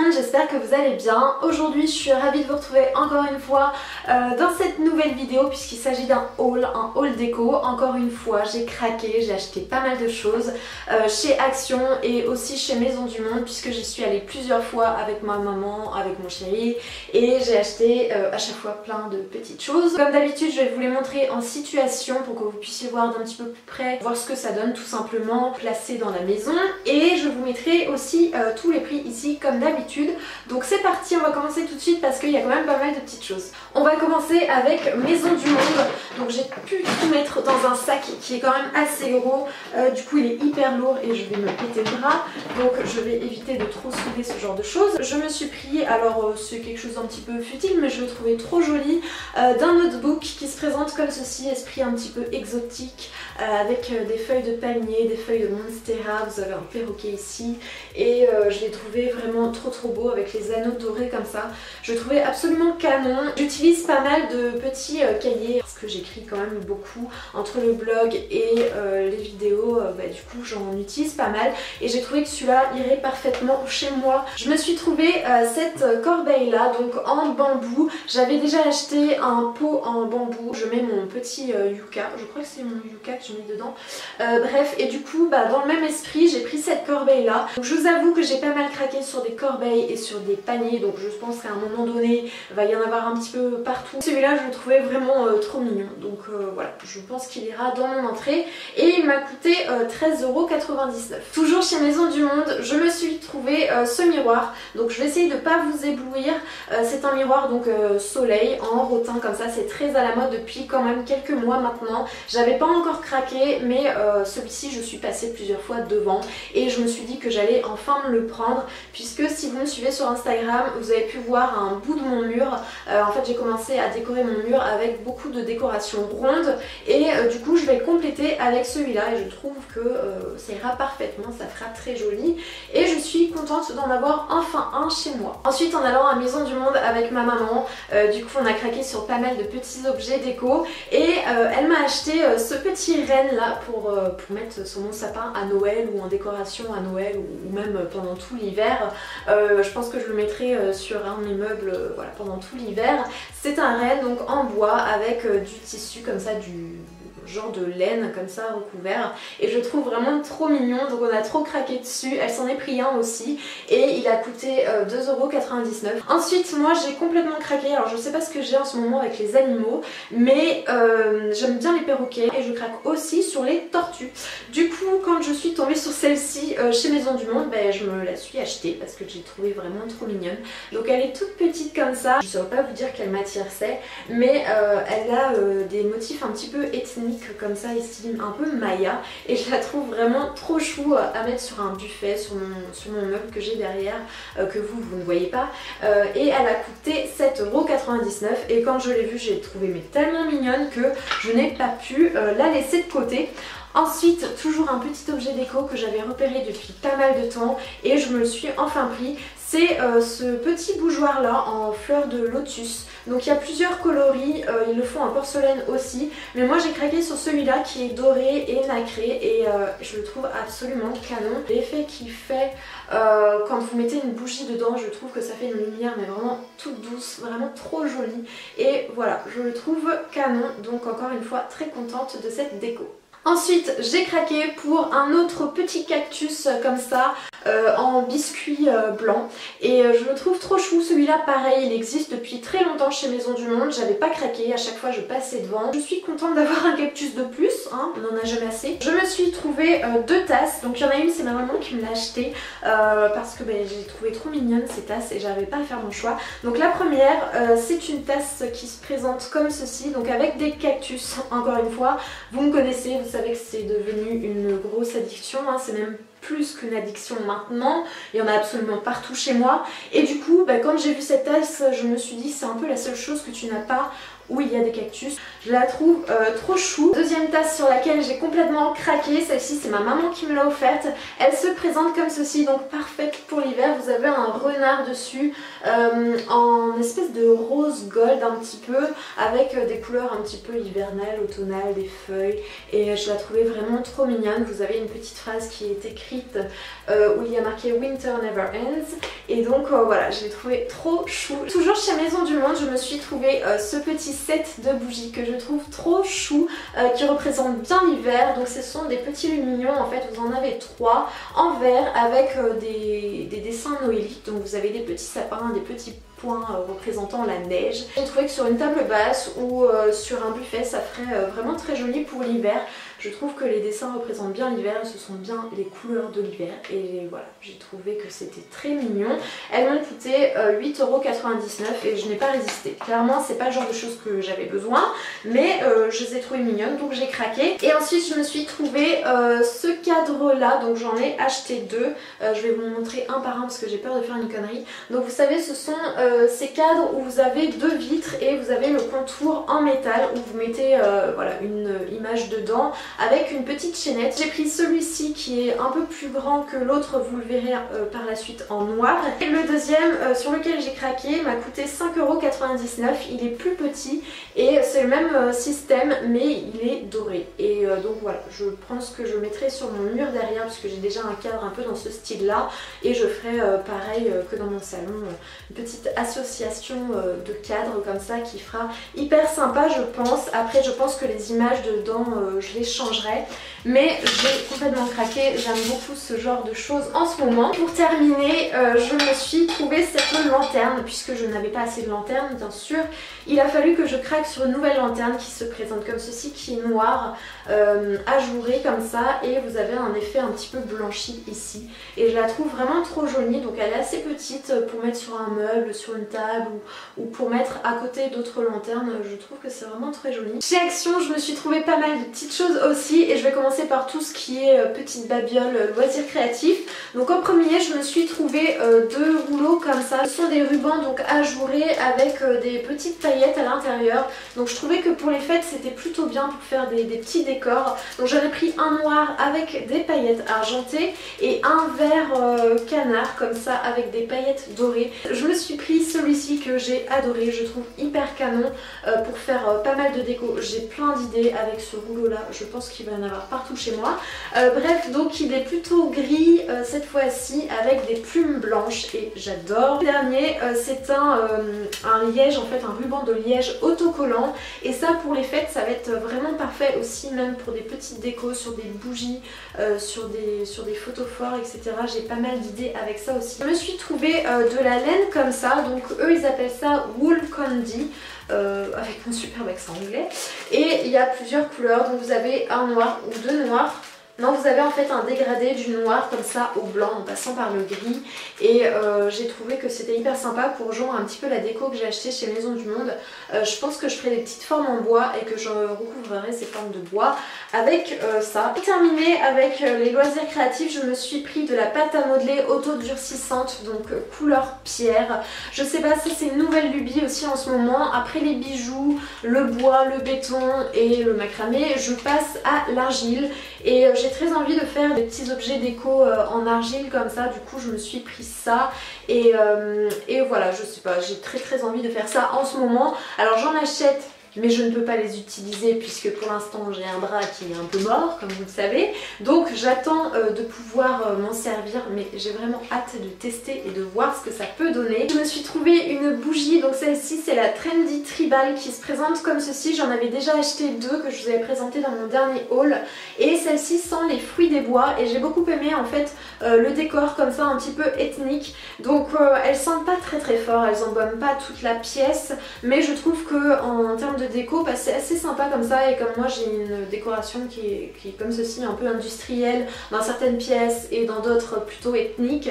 monde, j'espère que vous allez bien. Aujourd'hui je suis ravie de vous retrouver encore une fois dans cette nouvelle vidéo puisqu'il s'agit d'un haul déco. Encore une fois j'ai craqué, j'ai acheté pas mal de choses chez Action et aussi chez Maison du Monde puisque j'y suis allée plusieurs fois avec ma maman, avec mon chéri et j'ai acheté à chaque fois plein de petites choses. Comme d'habitude je vais vous les montrer en situation pour que vous puissiez voir d'un petit peu plus près, voir ce que ça donne tout simplement placé dans la maison, et je vous mettrai aussi tous les prix ici comme d'habitude. Donc c'est parti, on va commencer tout de suite parce qu'il y a quand même pas mal de petites choses. On va commencer avec Maison du Monde. Donc j'ai pu tout mettre dans un sac qui est quand même assez gros, du coup il est hyper lourd et je vais me péter le bras, donc je vais éviter de trop soulever ce genre de choses. Je me suis pris, alors c'est quelque chose d'un petit peu futile mais je le trouvais trop joli, d'un notebook qui se présente comme ceci, esprit un petit peu exotique, avec des feuilles de palmier, des feuilles de monstera, vous avez un perroquet ici et je l'ai trouvé vraiment trop beau avec les anneaux dorés comme ça. Je le trouvais absolument canon. J'utilise pas mal de petits cahiers parce que j'écris quand même beaucoup entre le blog et les vidéos, du coup j'en utilise pas mal et j'ai trouvé que celui-là irait parfaitement chez moi. Je me suis trouvé cette corbeille là, donc en bambou. J'avais déjà acheté un pot en bambou, je mets mon petit yucca, je crois que c'est mon yucca que je mets dedans. Bref, et du coup dans le même esprit j'ai pris cette corbeille là. Donc je vous avoue que j'ai pas mal craqué sur des corbeilles et sur des paniers, donc je pense qu'à un moment donné il va y en avoir un petit peu partout. Celui-là je le trouvais vraiment trop mignon, donc voilà, je pense qu'il ira dans mon entrée et il m'a coûté 13,99 €. Toujours chez Maison du Monde, je me suis trouvé ce miroir, donc je vais essayer de pas vous éblouir. C'est un miroir donc soleil en rotin comme ça, c'est très à la mode depuis quand même quelques mois maintenant. J'avais pas encore craqué mais celui-ci je suis passée plusieurs fois devant et je me suis dit que j'allais enfin me le prendre, puisque si vous me suivez sur Instagram vous avez pu voir un bout de mon mur. En fait j'ai commencé à décorer mon mur avec beaucoup de décorations rondes et du coup je vais le compléter avec celui-là et je trouve que ça ira parfaitement, ça fera très joli et je suis contente d'en avoir enfin un chez moi. Ensuite en allant à Maison du Monde avec ma maman, du coup on a craqué sur pas mal de petits objets déco et elle m'a acheté ce petit renne là pour mettre sur mon sapin à Noël ou en décoration à Noël ou même pendant tout l'hiver. Je pense que je le mettrai sur un de mes meubles voilà, pendant tout l'hiver. C'est un renne donc en bois avec du tissu comme ça, du genre de laine comme ça recouvert et je trouve vraiment trop mignon, donc on a trop craqué dessus. Elle s'en est pris un aussi et il a coûté 2,99 €. Ensuite moi j'ai complètement craqué, alors je sais pas ce que j'ai en ce moment avec les animaux mais j'aime bien les perroquets et je craque aussi sur les tortues. Du coup quand je suis tombée sur celle-ci chez Maison du Monde, je me la suis achetée parce que j'ai trouvé vraiment trop mignonne. Donc elle est toute petite comme ça, je saurais pas vous dire quelle matière c'est mais elle a des motifs un petit peu ethniques comme ça, style un peu maya, et je la trouve vraiment trop chou à mettre sur un buffet, sur mon meuble que j'ai derrière, que vous ne voyez pas, et elle a coûté 7,99 € et quand je l'ai vue j'ai trouvé mais tellement mignonne que je n'ai pas pu la laisser de côté. Ensuite, toujours un petit objet déco que j'avais repéré depuis pas mal de temps et je me le suis enfin pris. C'est ce petit bougeoir là en fleurs de lotus. Donc il y a plusieurs coloris, ils le font en porcelaine aussi. Mais moi j'ai craqué sur celui-là qui est doré et nacré et je le trouve absolument canon. L'effet qu'il fait quand vous mettez une bougie dedans, je trouve que ça fait une lumière mais vraiment toute douce, vraiment trop jolie. Et voilà, je le trouve canon, donc encore une fois très contente de cette déco. Ensuite j'ai craqué pour un autre petit cactus comme ça en biscuit blanc et je le trouve trop chou. Celui-là pareil, il existe depuis très longtemps chez Maison du Monde, j'avais pas craqué, à chaque fois je passais devant. Je suis contente d'avoir un cactus de plus, hein, on en a jamais assez. Je me suis trouvé deux tasses, donc il y en a une c'est ma maman qui me l'a acheté parce que j'ai trouvé trop mignonne ces tasses et j'arrivais pas à faire mon choix. Donc la première c'est une tasse qui se présente comme ceci, donc avec des cactus, encore une fois, vous me connaissez, vous savez que c'est devenu une grosse addiction, hein, c'est même plus qu'une addiction maintenant, il y en a absolument partout chez moi et du coup quand j'ai vu cette tasse je me suis dit c'est un peu la seule chose que tu n'as pas où il y a des cactus. Je la trouve trop chou. Deuxième tasse sur laquelle j'ai complètement craqué, celle-ci c'est ma maman qui me l'a offerte. Elle se présente comme ceci, donc parfaite pour l'hiver. Vous avez un renard dessus en espèce de rose gold un petit peu, avec des couleurs un petit peu hivernales, automnales, des feuilles, et je la trouvais vraiment trop mignonne. Vous avez une petite phrase qui est écrite où il y a marqué Winter Never Ends, et donc voilà, je l'ai trouvé trop chou. Toujours chez Maison du Monde, je me suis trouvé ce petit set de bougies que je trouve trop chou, qui représente bien l'hiver. Donc ce sont des petits lumignons, en fait vous en avez 3 en verre avec des dessins noéliques. Donc vous avez des petits sapins, des petits points représentant la neige. J'ai trouvé que sur une table basse ou sur un buffet ça ferait vraiment très joli pour l'hiver. Je trouve que les dessins représentent bien l'hiver et ce sont bien les couleurs de l'hiver, et voilà, j'ai trouvé que c'était très mignon. Elles m'ont coûté 8,99 € et je n'ai pas résisté. Clairement c'est pas le genre de choses que j'avais besoin, mais je les ai trouvées mignonnes, donc j'ai craqué. Et ensuite je me suis trouvé ce cadre là, donc j'en ai acheté 2. Je vais vous montrer un par un parce que j'ai peur de faire une connerie. Donc vous savez, ce sont ces cadres où vous avez 2 vitres et vous avez le contour en métal où vous mettez voilà, une image dedans avec une petite chaînette. J'ai pris celui-ci qui est un peu plus grand que l'autre, vous le verrez par la suite en noir. Et le deuxième sur lequel j'ai craqué m'a coûté 5,99 €. Il est plus petit et c'est le même système mais il est doré. Et donc voilà, je pense que je mettrai sur mon mur derrière parce que j'ai déjà un cadre un peu dans ce style là, et je ferai pareil que dans mon salon, une petite association de cadres comme ça qui fera hyper sympa je pense. Après je pense que les images dedans je les changerai, mais j'ai complètement craqué, j'aime beaucoup ce genre de choses en ce moment. Pour terminer, je me suis trouvé cette lanterne, puisque je n'avais pas assez de lanterne bien sûr. Il a fallu que je craque sur une nouvelle lanterne qui se présente comme ceci, qui est noire, ajourée comme ça, et vous avez un effet un petit peu blanchi ici, et je la trouve vraiment trop jolie. Donc elle est assez petite pour mettre sur un meuble, sur une table, ou pour mettre à côté d'autres lanternes. Je trouve que c'est vraiment très joli. Chez Action je me suis trouvé pas mal de petites choses aussi, et je vais commencer par tout ce qui est petite babiole loisirs créatifs. Donc en premier je me suis trouvé 2 rouleaux comme ça. Ce sont des rubans donc ajourés avec des petites paillettes à l'intérieur. Donc je trouvais que pour les fêtes c'était plutôt bien pour faire des petits décors. Donc j'en ai pris un noir avec des paillettes argentées et un vert canard comme ça avec des paillettes dorées. Je me suis pris celui-ci que j'ai adoré, je trouve hyper canon pour faire pas mal de déco. J'ai plein d'idées avec ce rouleau là, je pense qu'il va y en avoir partout chez moi. Bref, donc il est plutôt gris cette fois-ci avec des plumes blanches et j'adore. Le dernier c'est un liège, en fait un ruban de liège autocollant, et ça pour les fêtes ça va être vraiment parfait aussi, même pour des petites décos, sur des bougies, sur des photos forts, etc. J'ai pas mal d'idées avec ça aussi. Je me suis trouvé de la laine comme ça, donc eux ils appellent ça wool candy. Avec mon superbe accent anglais, et il y a plusieurs couleurs, donc vous avez un noir ou 2 noirs. Non, vous avez en fait un dégradé du noir comme ça au blanc en passant par le gris, et j'ai trouvé que c'était hyper sympa pour rejoindre un petit peu la déco que j'ai acheté chez Maison du Monde. Je pense que je ferai des petites formes en bois et que je recouvrerai ces formes de bois avec ça. Pour terminer avec les loisirs créatifs, je me suis pris de la pâte à modeler auto-durcissante, donc couleur pierre. Je sais pas si c'est une nouvelle lubie aussi en ce moment. Après les bijoux, le bois, le béton et le macramé, je passe à l'argile, et j'ai très envie de faire des petits objets déco en argile comme ça. Du coup je me suis pris ça, et voilà, je sais pas, j'ai très envie de faire ça en ce moment. Alors j'en achète mais je ne peux pas les utiliser puisque pour l'instant j'ai un bras qui est un peu mort comme vous le savez, donc j'attends de pouvoir m'en servir, mais j'ai vraiment hâte de tester et de voir ce que ça peut donner. Je me suis trouvé une bougie, donc celle-ci c'est la Trendy Tribal qui se présente comme ceci. J'en avais déjà acheté 2 que je vous avais présenté dans mon dernier haul, et celle-ci sent les fruits des bois, et j'ai beaucoup aimé en fait le décor comme ça un petit peu ethnique. Donc elles sentent pas très fort, elles embaument pas toute la pièce, mais je trouve que en termes de déco, bah, c'est assez sympa comme ça, et comme moi j'ai une décoration qui est comme ceci, un peu industrielle dans certaines pièces et dans d'autres plutôt ethniques,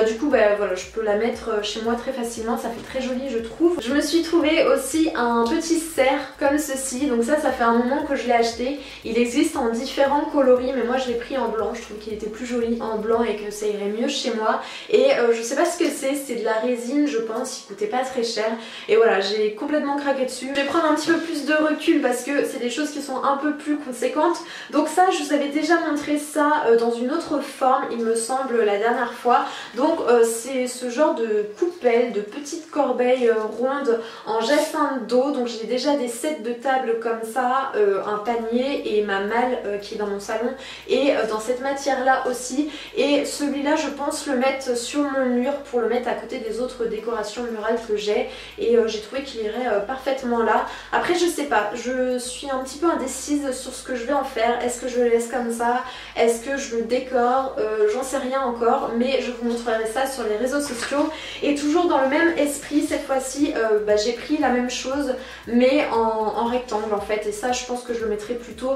du coup bah, voilà, je peux la mettre chez moi très facilement, ça fait très joli je trouve. Je me suis trouvé aussi un petit cerf comme ceci, donc ça fait un moment que je l'ai acheté. Il existe en différents coloris, mais moi je l'ai pris en blanc, je trouve qu'il était plus joli en blanc et que ça irait mieux chez moi. Et je sais pas ce que c'est de la résine je pense, il coûtait pas très cher, et voilà, j'ai complètement craqué dessus. Je vais prendre un petit peu peu plus de recul parce que c'est des choses qui sont un peu plus conséquentes. Donc ça, je vous avais déjà montré ça dans une autre forme, il me semble, la dernière fois. Donc c'est ce genre de coupelle, de petites corbeilles rondes en jacinthe d'eau. Donc j'ai déjà des sets de table comme ça, un panier et ma malle qui est dans mon salon et dans cette matière là aussi. Et celui-là, je pense le mettre sur mon mur pour le mettre à côté des autres décorations murales que j'ai, et j'ai trouvé qu'il irait parfaitement là. Après je sais pas, je suis un petit peu indécise sur ce que je vais en faire. Est-ce que je le laisse comme ça? Est-ce que je le décore? J'en sais rien encore, mais je vous montrerai ça sur les réseaux sociaux. Et toujours dans le même esprit, cette fois-ci j'ai pris la même chose mais en rectangle en fait, et ça je pense que je le mettrai plutôt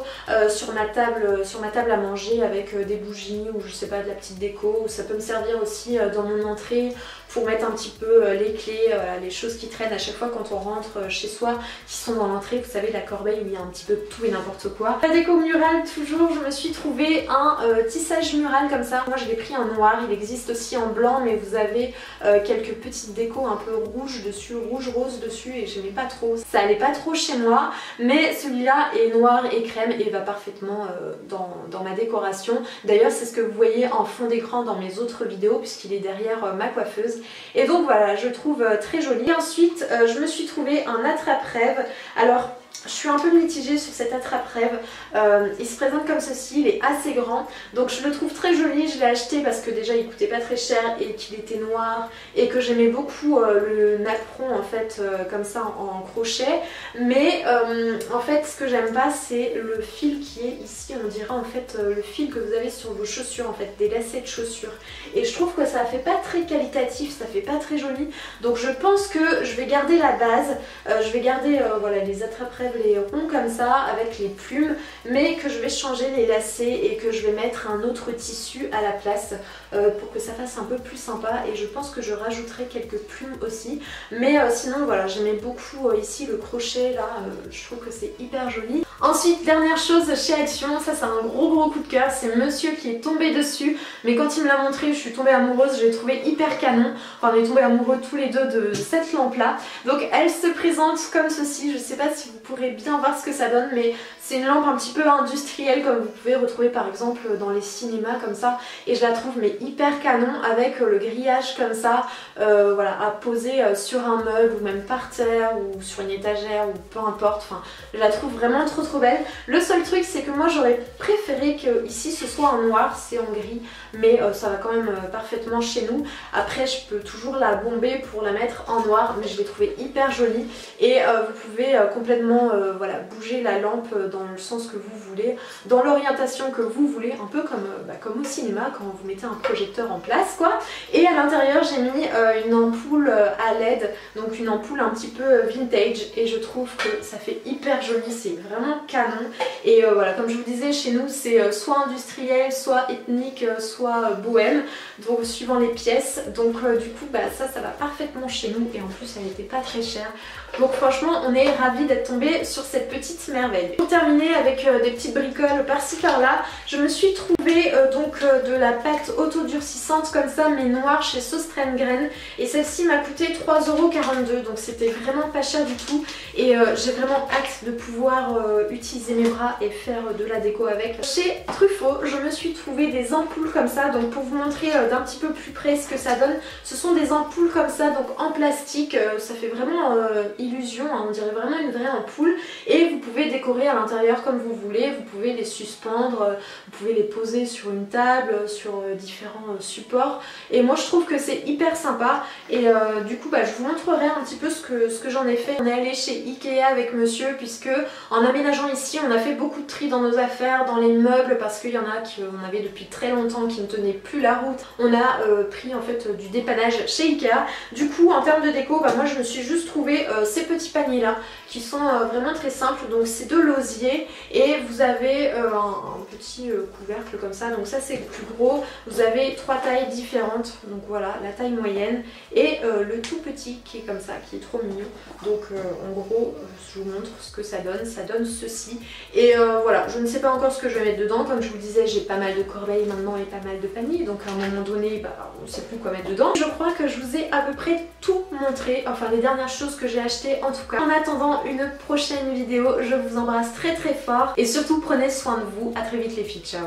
sur ma table à manger avec des bougies ou je sais pas, de la petite déco, ou ça peut me servir aussi dans mon entrée pour mettre un petit peu les clés, les choses qui traînent à chaque fois quand on rentre chez soi, qui sont dans l'entrée, vous savez, la corbeille où il y a un petit peu de tout et n'importe quoi. La déco murale, toujours, je me suis trouvé un tissage mural comme ça. Moi je l'ai pris en noir, il existe aussi en blanc, mais vous avez quelques petites décos un peu rouges dessus, rouge-rose dessus, et j'aimais pas trop. Ça allait pas trop chez moi, mais celui-là est noir et crème et va parfaitement dans ma décoration. D'ailleurs c'est ce que vous voyez en fond d'écran dans mes autres vidéos, puisqu'il est derrière ma coiffeuse. Et donc voilà, je trouve très joli. Et ensuite je me suis trouvé un attrape-rêve. Alors je suis un peu mitigée sur cet attrape-rêve. Il se présente comme ceci, il est assez grand, donc je le trouve très joli. Je l'ai acheté parce que déjà il coûtait pas très cher et qu'il était noir et que j'aimais beaucoup le napperon en fait comme ça en crochet. Mais en fait ce que j'aime pas, c'est le fil qui est ici. On dirait en fait le fil que vous avez sur vos chaussures, en fait des lacets de chaussures, et je trouve que ça fait pas très qualitatif, ça fait pas très joli. Donc je pense que je vais garder la base, je vais garder voilà, les attrape-rêves, les ronds comme ça avec les plumes, mais que je vais changer les lacets et que je vais mettre un autre tissu à la place pour que ça fasse un peu plus sympa. Et je pense que je rajouterai quelques plumes aussi, mais sinon voilà, j'aimais beaucoup ici le crochet là, je trouve que c'est hyper joli. Ensuite, dernière chose chez Action, ça c'est un gros coup de cœur, c'est monsieur qui est tombé dessus, mais quand il me l'a montré je suis tombée amoureuse, je l'ai trouvé hyper canon. Enfin on est tombés amoureux tous les deux de cette lampe là. Donc elle se présente comme ceci, je sais pas si vous pourrez bien voir ce que ça donne, mais c'est une lampe un petit peu industrielle comme vous pouvez retrouver par exemple dans les cinémas comme ça, et je la trouve mais hyper canon avec le grillage comme ça, voilà, à poser sur un meuble ou même par terre ou sur une étagère ou peu importe. Enfin je la trouve vraiment trop belle. Le seul truc c'est que moi j'aurais préféré que ici ce soit en noir, c'est en gris, mais ça va quand même parfaitement chez nous. Après je peux toujours la bomber pour la mettre en noir, mais je l'ai trouvée hyper jolie, et vous pouvez complètement voilà, bouger la lampe dans le sens que vous voulez, dans l'orientation que vous voulez, un peu comme au cinéma quand vous mettez un projecteur en place quoi. Et à l'intérieur j'ai mis une ampoule à LED, donc une ampoule un petit peu vintage, et je trouve que ça fait hyper joli, c'est vraiment canon. Et voilà, comme je vous disais, chez nous c'est soit industriel, soit ethnique, soit bohème, donc suivant les pièces. Donc du coup ça va parfaitement chez nous, et en plus elle n'était pas très chère. Donc franchement on est ravis d'être tombé sur cette petite merveille. Pour terminer avec des petites bricoles par-ci par-là, je me suis trouvé donc de la pâte autodurcissante comme ça mais noire chez Sauce Graine, et celle-ci m'a coûté 3,42 €, donc c'était vraiment pas cher du tout, et j'ai vraiment hâte de pouvoir utiliser mes bras et faire de la déco avec. Chez Truffaut je me suis trouvé des ampoules comme ça, donc pour vous montrer d'un petit peu plus près ce que ça donne, ce sont des ampoules comme ça, donc en plastique, ça fait vraiment illusion, hein, on dirait vraiment une vraie ampoule, et vous pouvez décorer à l'intérieur comme vous voulez, vous pouvez les suspendre, vous pouvez les poser sur une table, sur différents supports, et moi je trouve que c'est hyper sympa. Et du coup je vous montrerai un petit peu ce que j'en ai fait. On est allé chez Ikea avec monsieur, puisque en aménageant ici on a fait beaucoup de tri dans nos affaires, dans les meubles, parce qu'il y en a qu'on avait depuis très longtemps qui ne tenaient plus la route. On a pris en fait du dépannage chez Ikea. Du coup en termes de déco, moi je me suis juste trouvé ces petits paniers là qui sont vraiment très simples. Donc c'est de l'osier, et vous avez un petit couvercle comme ça, donc ça c'est le plus gros. Vous avez 3 tailles différentes, donc voilà, la taille moyenne et le tout petit qui est comme ça, qui est trop mignon. Donc en gros je vous montre ce que ça donne ceci. Et voilà, je ne sais pas encore ce que je vais mettre dedans. Comme je vous le disais, j'ai pas mal de corbeilles maintenant et pas mal de paniers, donc à un moment donné, on ne sait plus quoi mettre dedans. Je crois que je vous ai à peu près tout montré, enfin les dernières choses que j'ai achetées en tout cas. En attendant une prochaine vidéo, je vous embrasse très très fort et surtout prenez soin de vous. À très vite les filles, ciao.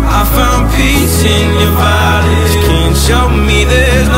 I found peace in your violence. Can't show me there's